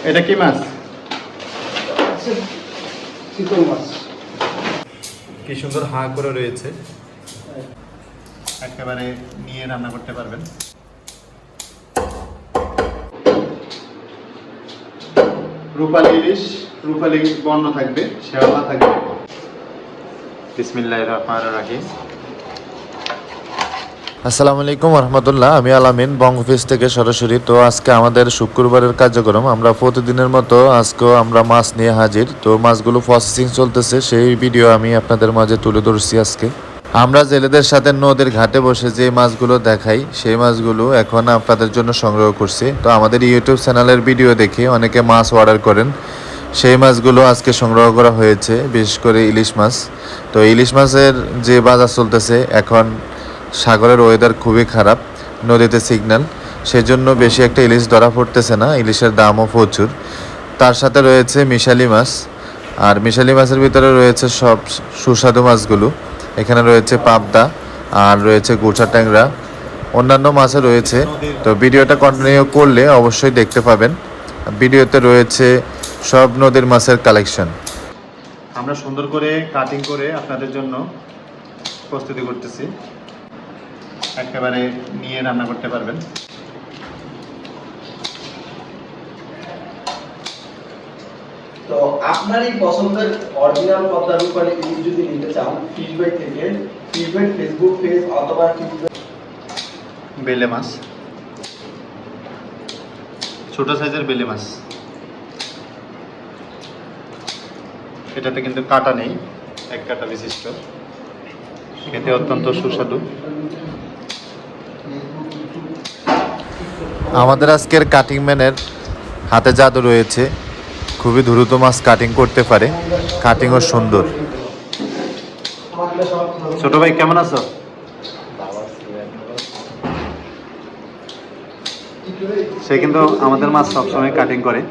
এটা কি মাছ? চিতল মাছ। কি সুন্দর হাঁ করে রয়েছে, একেবারে নিয়ে রান্না করতে পারবেন। রূপালী ইলিশ, রূপালী বর্ণ থাকবে, শেওলা থাকবে। বিসমিল্লাহির রহমানির রহিম। আসসালামু আলাইকুম রহমতুল্লাহ। আমি আলামিন বঙ্গফিস থেকে সরাসরি। তো আজকে আমাদের শুক্রবারের কার্যক্রম, আমরা প্রতিদিনের মতো আজকেও আমরা মাছ নিয়ে হাজির। তো মাছগুলো প্রসেসিং চলতেছে, সেই ভিডিও আমি আপনাদের মাঝে তুলে ধরছি আজকে। আমরা জেলেদের সাথে নদীর ঘাটে বসে যে মাছগুলো দেখাই, সেই মাছগুলো এখন আপনাদের জন্য সংগ্রহ করছি। তো আমাদের ইউটিউব চ্যানেলের ভিডিও দেখে অনেকে মাছ অর্ডার করেন, সেই মাছগুলো আজকে সংগ্রহ করা হয়েছে, বিশেষ করে ইলিশ মাছ। তো ইলিশ মাছের যে বাজার চলতেছে এখন, সাগরের ওয়েদার খুবই খারাপ, নদীতে সিগন্যাল, সেজন্য বেশি একটা ইলিশ ধরা পড়তেছে না, ইলিশের দামও প্রচুর। তার সাথে রয়েছে মিশালি মাছ, আর মিশালি মাছের ভিতরে রয়েছে সব সুস্বাদু মাছগুলো। এখানে রয়েছে পাবদা, আর রয়েছে গুছা ট্যাংরা, অন্যান্য মাছও রয়েছে। তো ভিডিওটা কন্টিনিউ করলে অবশ্যই দেখতে পাবেন, ভিডিওতে রয়েছে সব নদীর মাছের কালেকশন। আমরা সুন্দর করে কাটিং করে আপনাদের জন্য প্রস্তুতি করতেছি, একেবারে নিয়ে রান্না করতে পারবেন। তো আপনার এই পছন্দের অরিজিনাল পদ্মা রূপালী ইলিশ যদি নিতে চান, ফিশ বাই থেকে, ফিশ বাই ফেসবুক পেজ অথবা ফিশ বাই বেলে মাছ, ছোট সাইজের বেলে মাছ। এটাতে কিন্তু কাটা নেই, এক কাটা বিশিষ্ট, খেতে অত্যন্ত সুস্বাদু। আমাদের আজকের কাটিং ম্যানের হাতে জাদু রয়েছে, খুবই দ্রুত মাছ কাটিং করতে পারে, কাটিংও সুন্দর। ছোট ভাই কেমন আছো? সে কিন্তু আমাদের মাছ সবসময় কাটিং করে।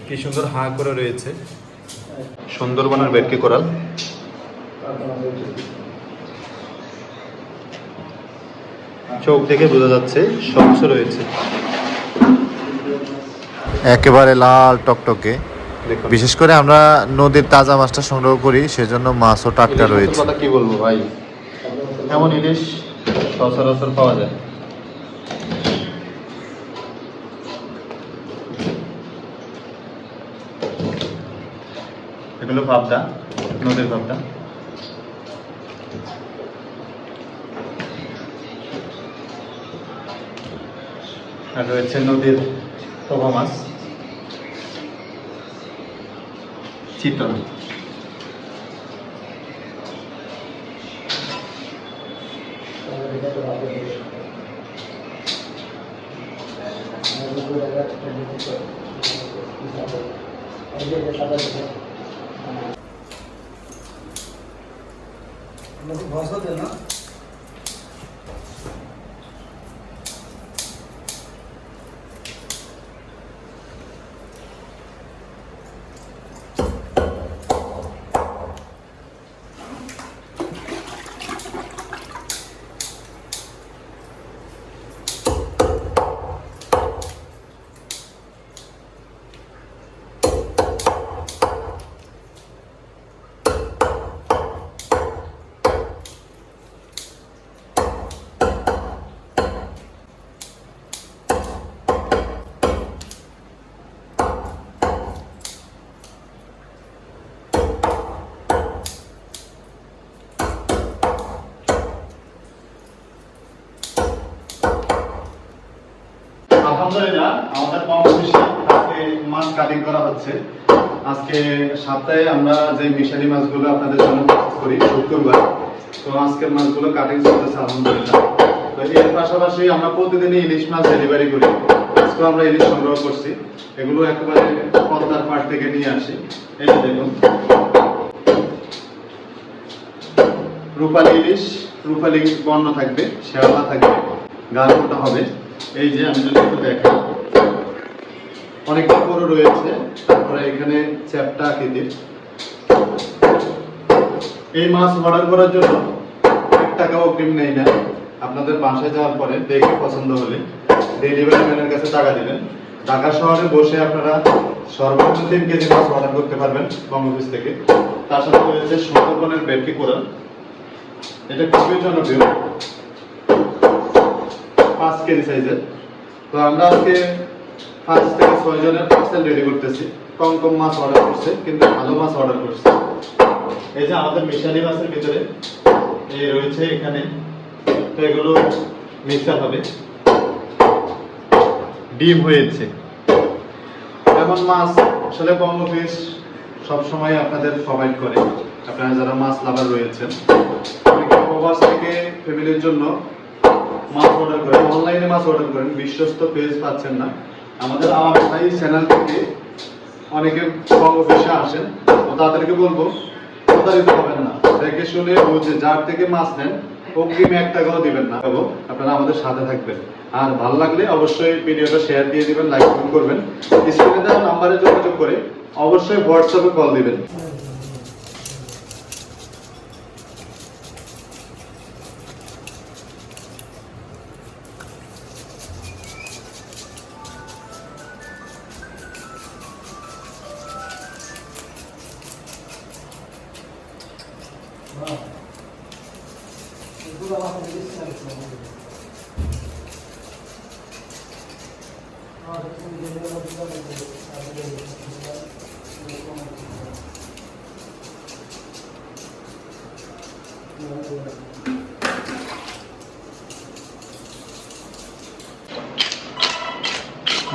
কি সুন্দর হাঁ করে রয়েছে, সুন্দরবনের ভেটকি কোরাল। চোখ থেকে বোঝা যাচ্ছে স্বচ্ছ রয়েছে, একেবারে লাল টকটকে। দেখুন। বিশেষ করে আমরা নদীর তাজা মাছটা সংগ্রহ করি, সেজন্য মাছও টাটকা রয়েছে। কথা কি বলবো ভাই, এমন ইলিশ সচরাচর পাওয়া যায়। এগুলো পাবদা, নদীর পাবদা। আর রয়েছে নদীর পোয়া মাছ, চিতল। ভাষা দেন না। আলহামদুলিল্লাহ, আমাদের বঙ্গফিশে আজকে মাছ কাটিং করা হচ্ছে। আজকে সপ্তাহে আমরা যে মিশালি মাছগুলো আপনাদের জন্য প্রস্তুত করি শুক্রবার, তো আজকের মাছগুলো কাটিং চলতেছে আলহামদুলিল্লাহ। তো এর পাশাপাশি আমরা প্রতিদিনই ইলিশ মাছ ডেলিভারি করি। আজকেও আমরা ইলিশ সংগ্রহ করছি, এগুলো একেবারে পদ্মার পাড় থেকে নিয়ে আসি। এই যে দেখুন, রূপালী ইলিশ, রূপালী বর্ণ থাকবে, শেওলা থাকবে, গাল মোটা হবে। এই যে আমি যদি একটু দেখাই, অনেকটা বড় রয়েছে, তারপরে এখানে চ্যাপ্টা আকৃতির, এই মাছ অর্ডার করার জন্য 1 টাকা অগ্রিম নেই না। আপনাদের বাসায় যাওয়ার পরে দেখে পছন্দ হলে ডেলিভারি ম্যানের কাছে টাকা দিবেন। ঢাকা শহরে বসে আপনারা সর্বোচ্চ 3 কেজি মাছ অর্ডার করতে পারবেন বঙ্গ অফিস থেকে। তার সাথে রয়েছে সুন্দরবনের ভেটকি কোরাল, এটা খুবই জনপ্রিয়, 5 কেজি সাইজের। তো আমরা আজকে 5 থেকে 6 জনের পার্সেল রেডি করতেছি। কম কম মাছ অর্ডার করছে, কিন্তু ভালো মাছ অর্ডার করছে। এই যে আমাদের মিশালি মাছের ভিতরে এই রয়েছে এখানে, তো এগুলো মিক্সার হবে, ডিম হয়েছে। এমন মাছ আসলে বঙ্গ অফিস সবসময় আপনাদের প্রোভাইড করে। আপনারা যারা মাছ লাভার রয়েছেন, অনেকে প্রবাস থেকে ফ্যামিলির জন্য মাছ অর্ডার করেন, অনলাইনে মাছ অর্ডার করেন, বিশ্বস্ত পেজ পাচ্ছেন না। আমাদের আলামিন ভাই চ্যানেল থেকে অনেকে বঙ্গ অফিসে আসেন, তো তাদেরকে বলবো প্রতারিত হবেন না, দেখে শুনে বুঝে যার থেকে মাছ নেন অগ্রিম 1 টাকাও দিবেন না। আপনারা আমাদের সাথে থাকবেন, আর ভালো লাগলে অবশ্যই ভিডিওটা শেয়ার দিয়ে দিবেন, লাইক কমেন্ট করবেন। স্ক্রিনে দেওয়া নাম্বারে যোগাযোগ করে অবশ্যই হোয়াটসঅ্যাপে কল দিবেন।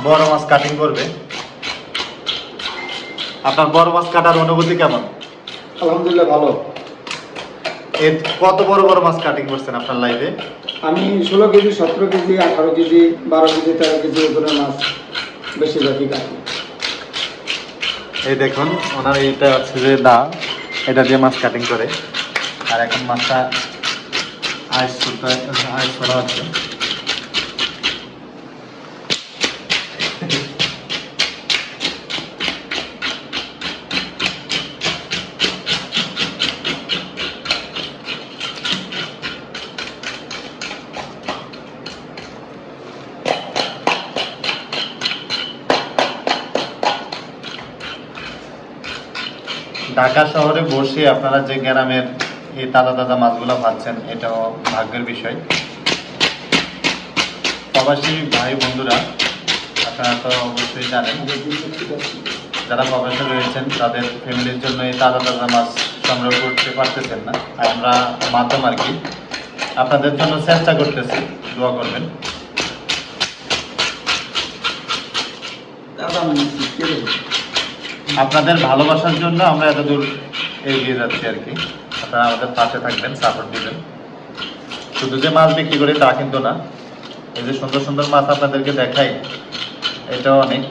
বড় মাছ কাটিং করবে। আপনার বড় মাছ কাটার অনুভূতি কেমন? আলহামদুলিল্লাহ ভালো। কত বড় বড় মাছ কাটিং করছেন আপনার লাইফে? আমি 16 KG, 17 KG, 18 KG, 12 KG, 13 KG ওজনের মাছ বেশিরভাগই কাটি। এই দেখুন ওনার এইটা হচ্ছে যে দা, এটা দিয়ে মাছ কাটিং করে। আর এখন মাছটা আইস করা হচ্ছে। ঢাকা শহরে বসে আপনারা যে গ্রামের এই তাজা তাজা মাছগুলো পাচ্ছেন, এটাও ভাগ্যের বিষয়। প্রবাসী ভাই বন্ধুরা, আপনারা তো অবশ্যই জানেন, যারা প্রবাসে রয়েছেন তাদের ফ্যামিলির জন্য এই তাজা তাজা মাছ সংগ্রহ করতে পারতেছেন না। আর আমরা মাধ্যম আর কি আপনাদের জন্য চেষ্টা করতেছি, দোয়া করবেন। আপনাদের ভালোবাসার জন্য আমরা এতদূর এগিয়ে যাচ্ছি আর কি। আপনারা আমাদের পাশে থাকবেন, সাপোর্ট দিবেন। শুধু যে মাছ বিক্রি করি তা কিন্তু না, এই যে সুন্দর সুন্দর মাছ আপনাদেরকে দেখাই, এটাও অনেক।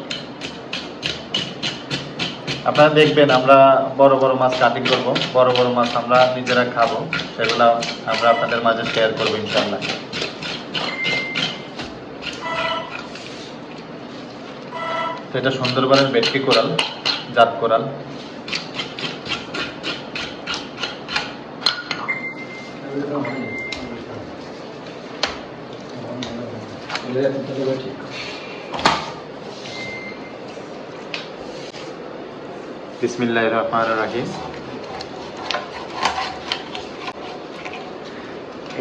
আপনারা দেখবেন আমরা বড় বড় মাছ কাটিং করব, বড় বড় মাছ আমরা নিজেরা খাবো, সেগুলো আমরা আপনাদের মাঝে শেয়ার করবো ইনশাআল্লাহ। তো এটা সুন্দরবনের ভেটকি কোরাল, জাত কোরাল। বিসমিল্লাহির রহমানির রহিম।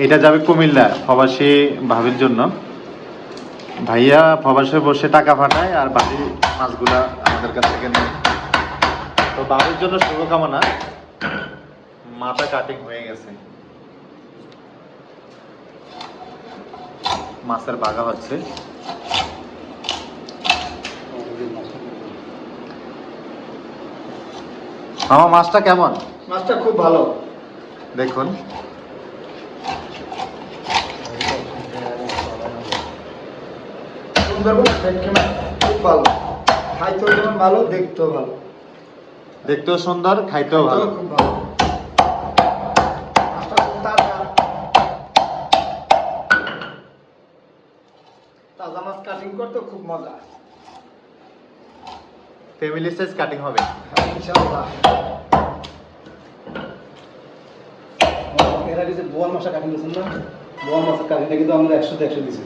এটা যাবে কুমিল্লা প্রবাসী ভাবির জন্য। ভাইয়া প্রবাসে বসে টাকা পাঠায় আর বাড়ি মাছগুলা আমাদের কাছ থেকে নেয়। তো ভাবির জন্য শুভকামনা। মাথা কাটিং হয়ে গেছে, মাছের বাগা হচ্ছে। আমার মাছটা কেমন? মাছটা খুব ভালো। দেখুন সুন্দরবন ভেটকি মাছ খুব ভালো, খাইতেও যেমন ভালো, দেখতেও ভালো। দেখতেও সুন্দর, খাইতেও ভালো। খুব ভালো। মাছটা খুব তাজা। তাজা মাছ কাটিং করতে খুব মজা। ফ্যামিলি সাইজ কাটিং হবে ইনশাআল্লাহ। এর আগে যে বোয়াল মাছটা কাটিং দিয়েছেন না, বোয়াল মাছের কাটিংটা কিন্তু আমরা 100-100 দিছি।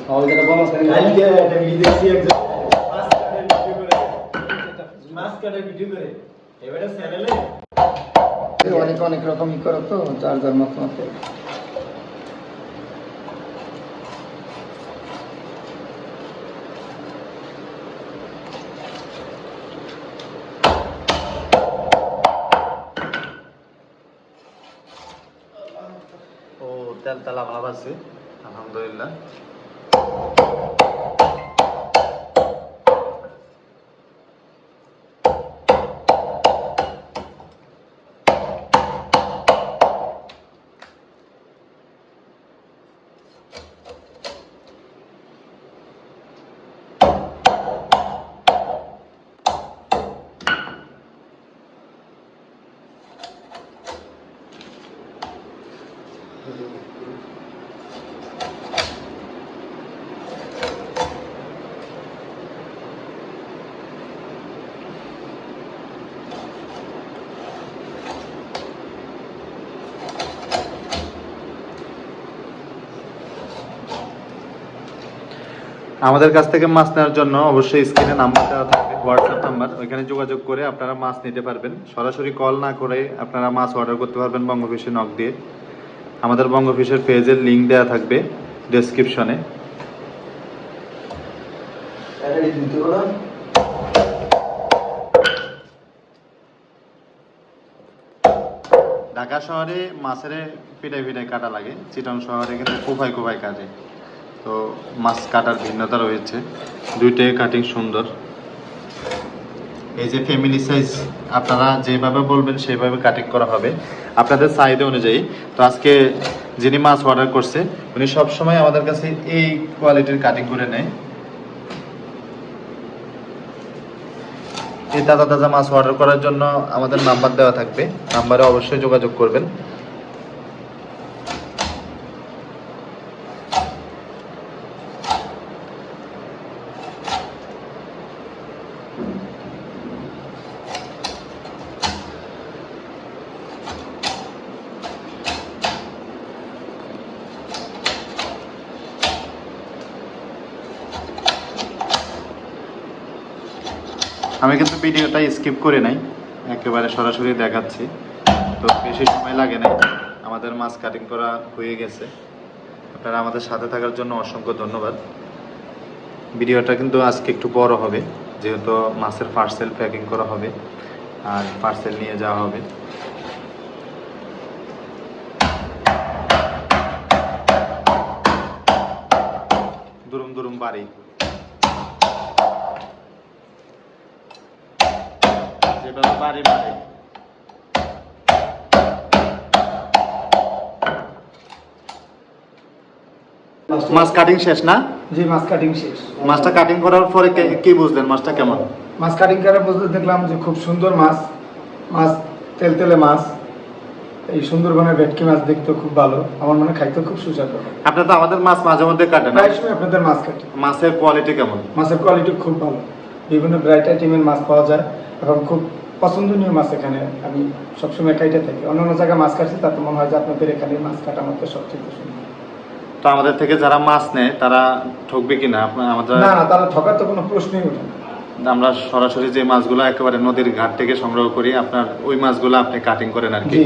আমাদের যেটা বোয়াল মাছ কাটিং কালকে একটা ভিডিও দেখছি একজন মাছ কাটার ভিডিও করে এবারে চ্যানেলে অনেক অনেক রকম ই করো তো, যার যার মত মতো। ও তেল তেলা ভাব আছে আলহামদুলিল্লাহ। আমাদের কাছ থেকে মাছ নেওয়ার জন্য অবশ্যই স্ক্রিনে নাম্বার দেওয়া থাকবে, হোয়াটসঅ্যাপ নাম্বার, ওইখানে যোগাযোগ করে আপনারা মাছ নিতে পারবেন। সরাসরি কল না করে আপনারা মাছ অর্ডার করতে পারবেন বঙ্গফিশে নক দিয়ে। আমাদের বঙ্গফিশের পেজের লিঙ্ক দেওয়া থাকবে ডেসক্রিপশনে। ঢাকা শহরে মাছের পিটাই পিটাই কাটা লাগে, চিটাং শহরে কিন্তু কোপাই কোপাই কাটে। তো মাছ কাটার ভিন্নতা রয়েছে, দুইটাই কাটিং সুন্দর। এই যে ফ্যামিলি সাইজ আপনারা যেভাবে বলবেন সেইভাবে কাটিং করা হবে আপনাদের চাহিদা অনুযায়ী। তো আজকে যিনি মাছ অর্ডার করছে উনি সবসময় আমাদের কাছে এই কোয়ালিটির কাটিং করে নেয়। এই তাজা তাজা মাছ অর্ডার করার জন্য আমাদের নাম্বার দেওয়া থাকবে, নাম্বারে অবশ্যই যোগাযোগ করবেন। আমি কিন্তু ভিডিওটা স্কিপ করে নাই, একেবারে সরাসরি দেখাচ্ছি। তো বেশি সময় লাগে না, আমাদের মাছ কাটিং করা হয়ে গেছে। আপনারা আমাদের সাথে থাকার জন্য অসংখ্য ধন্যবাদ। ভিডিওটা কিন্তু আজকে একটু বড় হবে, যেহেতু মাছের পার্সেল প্যাকিং করা হবে আর পার্সেল নিয়ে যাওয়া হবে। দুরুম দুরুম বাড়ি, যেভাবে বাড়ি বাড়ি। মাছ কাটিং শেষ না? জি, মাছ কাটিং শেষ। মাছটা কাটিং করার পরে কি বুঝলেন মাছটা কেমন? মাছ কাটিং করে বুঝতে দেখলাম যে খুব সুন্দর মাছ, মাছ তেলতেলে মাছ। এই সুন্দরবনের ভেটকি মাছ দেখতে খুব ভালো, আমার মনে খাইতে খুব সুস্বাদু। আপনি তো আমাদের মাছ মাঝে মধ্যে কাটেন, প্রায় সময় আপনাদের মাছ কাটি। মাছের কোয়ালিটি কেমন? মাছের কোয়ালিটি খুব ভালো, বিভিন্ন ভ্যারাইটি আইটেমের মাছ পাওয়া যায় এবং খুব পছন্দনীয় মাছ এখানে আমি সবসময় খাইতে থাকি। অন্য জায়গায় মাছ কাটছি, তাতে মনে হয় যে আপনাদের এখানে মাছ কাটা আমাদের সবচেয়ে সুন্দর। তো আমাদের থেকে যারা মাছ নেয় তারা ঠকবে কিনা? আমাদের না না, তারা ঠকার তো কোনো প্রশ্নই ওঠে না। আমরা সরাসরি যে মাছগুলো একেবারে নদীর ঘাট থেকে সংগ্রহ করি, আপনার ওই মাছগুলো আপনি কাটিং করেন আর কি? জি,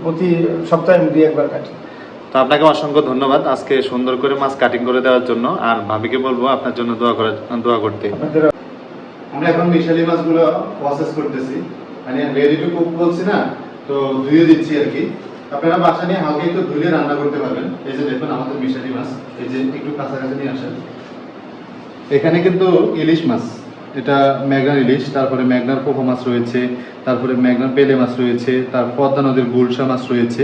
প্রতি সপ্তাহে আমি 2-1 কাটি। তো আপনাকে অসংখ্য ধন্যবাদ আজকে সুন্দর করে মাছ কাটিং করে দেওয়ার জন্য। আর ভাবিকে বলবো আপনার জন্য দোয়া করতে। আমরা এখন মিশালি মাছগুলো প্রসেস করতেছি, মানে রেডি টু কুক বলছি না, তো ধুয়ে দিচ্ছি আর কি। আপনারা বাসা নিয়ে হালকা একটু ধুয়ে রান্না করতে পারবেন। এই যে দেখুন আমাদের মিশালি মাছ, এই যে একটু কাছাকাছি নিয়ে আসেন। এখানে কিন্তু ইলিশ মাছ, এটা মেঘনার ইলিশ, তারপরে মেঘনার পোপা মাছ রয়েছে, তারপরে মেঘনার পেলে মাছ রয়েছে, তার পদ্মা নদীর গুলশা মাছ রয়েছে,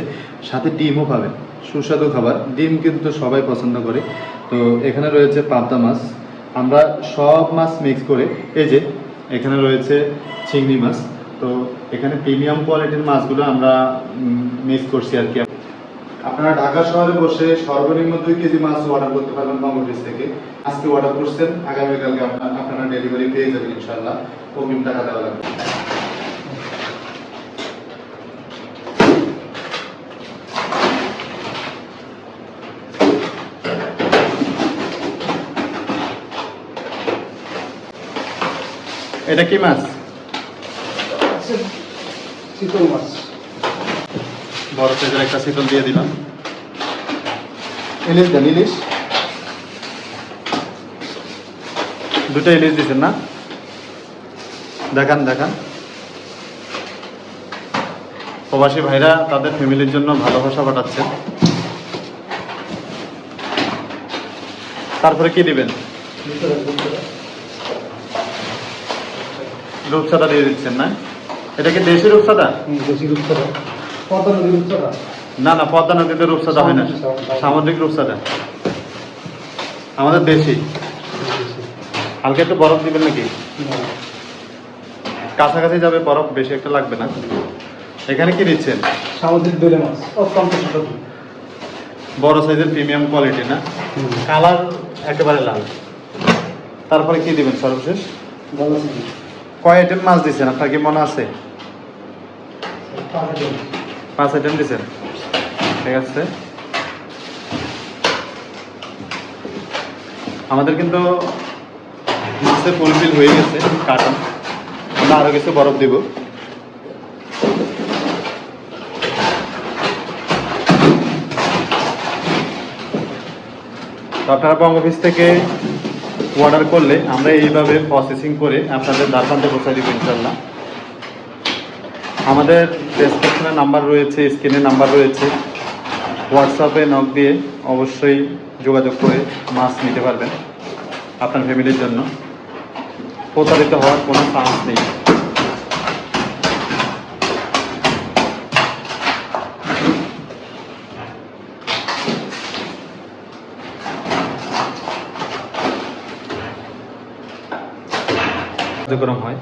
সাথে ডিমও পাবেন। সুস্বাদু খাবার, ডিম কিন্তু সবাই পছন্দ করে। তো এখানে রয়েছে পাবদা মাছ, আমরা সব মাছ মিক্স করে, এই যে এখানে রয়েছে চিংড়ি মাছ। তো এখানে প্রিমিয়াম কোয়ালিটির মাছগুলো আমরা মিক্স করছি আর কি। আপনারা ঢাকা শহরে বসে সর্বনিম্ন 2 কেজি মাছ অর্ডার করতে পারবেন বঙ্গফিশ থেকে। আজকে অর্ডার করছেন, আগামীকালকে আপনারা ডেলিভারি পেয়ে যাবেন ইনশাআল্লাহ। অগ্রিম টাকা দেওয়া লাগবে। এটা কি মাছ? চিতল মাছ। বড় সাইজের একটা চিতল দিয়ে দিলাম। ইলিশ দেন, ইলিশ দুটো ইলিশ দিচ্ছেন না? দেখান দেখান। প্রবাসী ভাইরা তাদের ফ্যামিলির জন্য ভালোবাসা পাঠাচ্ছেন। তারপরে কি দিবেন? রূপসাদা দিয়ে দিচ্ছেন না? এটা কি দেশি রূপসাদা? দেশি রূপচাঁদা, পদ্মা নদীর রূপচাঁদা। না না, পদ্মা নদীতে রূপসাদা হয় না, সামুদ্রিক রূপসাদা আমাদের দেশি। হালকা একটু বরফ দিবেন নাকি? কাছাকাছি যাবে, বরফ বেশি একটা লাগবে না। এখানে কি দিচ্ছেন? সামুদ্রিক বেলে মাছ, অত্যন্ত ছোট। বড় সাইজের প্রিমিয়াম কোয়ালিটি না? কালার একেবারে লাল। তারপরে কি দিবেন সর্বশেষ? কয় আইটেম মাছ দিচ্ছেন আপনার কি মনে আছে? 5 আইটেম দিচ্ছেন, ঠিক আছে। আমাদের কিন্তু মাছের ফুলফিল হয়ে গেছে কাটা। আমরা আরো কিছু বরফ দিব। তো আপনারা বঙ্গ অফিস থেকে অর্ডার করলে আমরা এইভাবে প্রসেসিং করে আপনাদের দ্বারপ্রান্তে পৌঁছে দিব ইনশাল্লাহ। আমাদের ডেসক্রিপশনে নাম্বার রয়েছে, স্ক্রিনে নাম্বার রয়েছে। হোয়াটসঅ্যাপে নক দিয়ে অবশ্যই যোগাযোগ করে মাছ নিতে পারবেন আপনার ফ্যামিলির জন্য। প্রতারিত হওয়ার কোনো চান্স নেই। কার্যক্রম হয়।